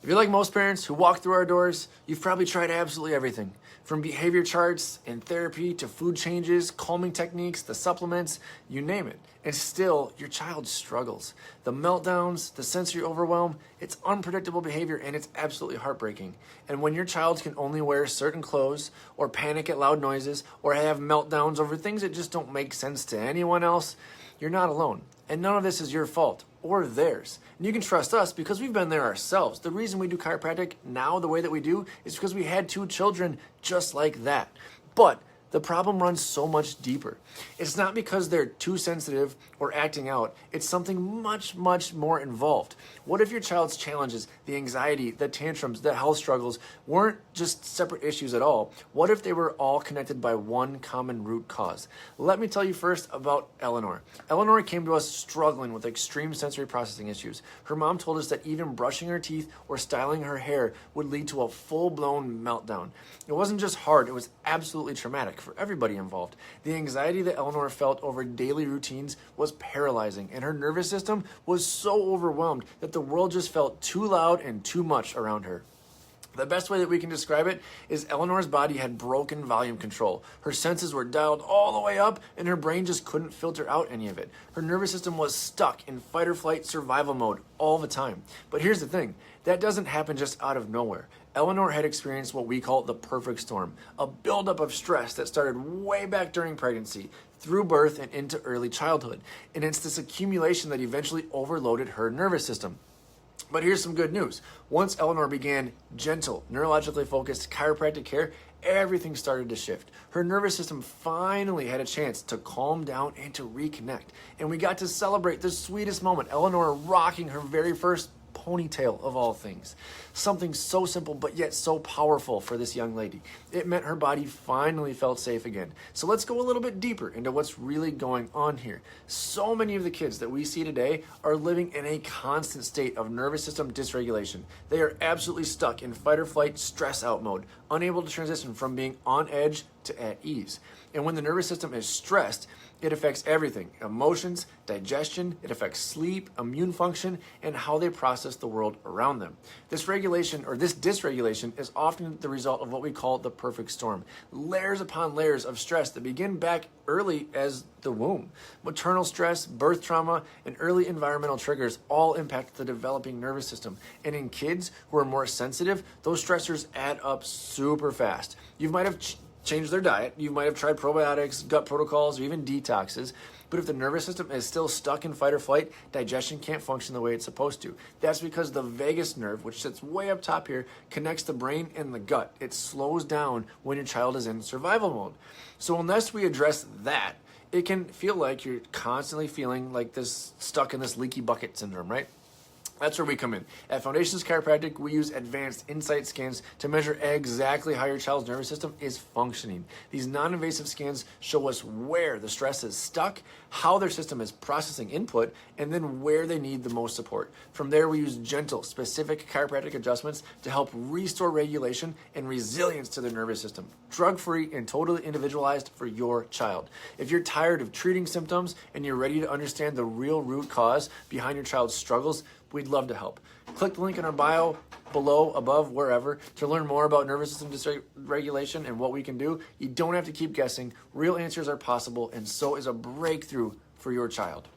If you're like most parents who walk through our doors, you've probably tried absolutely everything. From behavior charts and therapy to food changes, calming techniques, the supplements, you name it. And still, your child struggles. The meltdowns, the sensory overwhelm, it's unpredictable behavior and it's absolutely heartbreaking. And when your child can only wear certain clothes or panic at loud noises or have meltdowns over things that just don't make sense to anyone else, you're not alone. And none of this is your fault or theirs. And you can trust us because we've been there ourselves. The reason we do chiropractic now the way that we do is because we had 2 children just like that. But the problem runs so much deeper. It's not because they're too sensitive or acting out. It's something much, much more involved. What if your child's challenges, the anxiety, the tantrums, the health struggles weren't just separate issues at all? What if they were all connected by one common root cause? Let me tell you first about Eleanor. Eleanor came to us struggling with extreme sensory processing issues. Her mom told us that even brushing her teeth or styling her hair would lead to a full-blown meltdown. It wasn't just hard, it was absolutely traumatic for everybody involved. The anxiety that Eleanor felt over daily routines was paralyzing, and her nervous system was so overwhelmed that the world just felt too loud and too much around her. The best way that we can describe it is Eleanor's body had broken volume control. Her senses were dialed all the way up and her brain just couldn't filter out any of it. Her nervous system was stuck in fight or flight survival mode all the time. But here's the thing, that doesn't happen just out of nowhere. Eleanor had experienced what we call the perfect storm, a buildup of stress that started way back during pregnancy, through birth and into early childhood. And it's this accumulation that eventually overloaded her nervous system. But here's some good news. Once Eleanor began gentle, neurologically focused chiropractic care, everything started to shift. Her nervous system finally had a chance to calm down and to reconnect. And we got to celebrate the sweetest moment, Eleanor rocking her very first ponytail of all things. Something so simple but yet so powerful for this young lady. It meant her body finally felt safe again. So let's go a little bit deeper into what's really going on here. So many of the kids that we see today are living in a constant state of nervous system dysregulation. They are absolutely stuck in fight or flight stress out mode, unable to transition from being on edge to at ease. And when the nervous system is stressed, it affects everything: emotions, digestion, it affects sleep, immune function, and how they process the world around them. This regulation or this dysregulation is often the result of what we call the perfect storm. Layers upon layers of stress that begin back early as the womb. Maternal stress, birth trauma, and early environmental triggers all impact the developing nervous system. And in kids who are more sensitive, those stressors add up super fast. You might have changed their diet, you might have tried probiotics, gut protocols, or even detoxes, but if the nervous system is still stuck in fight or flight, digestion can't function the way it's supposed to. That's because the vagus nerve, which sits way up top here, connects the brain and the gut. It slows down when your child is in survival mode. So unless we address that, it can feel like you're constantly feeling like this, stuck in this leaky bucket syndrome, right? That's where we come in. At Foundations Chiropractic, we use advanced insight scans to measure exactly how your child's nervous system is functioning. These non-invasive scans show us where the stress is stuck, how their system is processing input, and then where they need the most support. From there, we use gentle, specific chiropractic adjustments to help restore regulation and resilience to their nervous system. Drug-free and totally individualized for your child. If you're tired of treating symptoms and you're ready to understand the real root cause behind your child's struggles, we'd love to help. Click the link in our bio, below, above, wherever, to learn more about nervous system dysregulation and what we can do. You don't have to keep guessing. Real answers are possible, and so is a breakthrough for your child.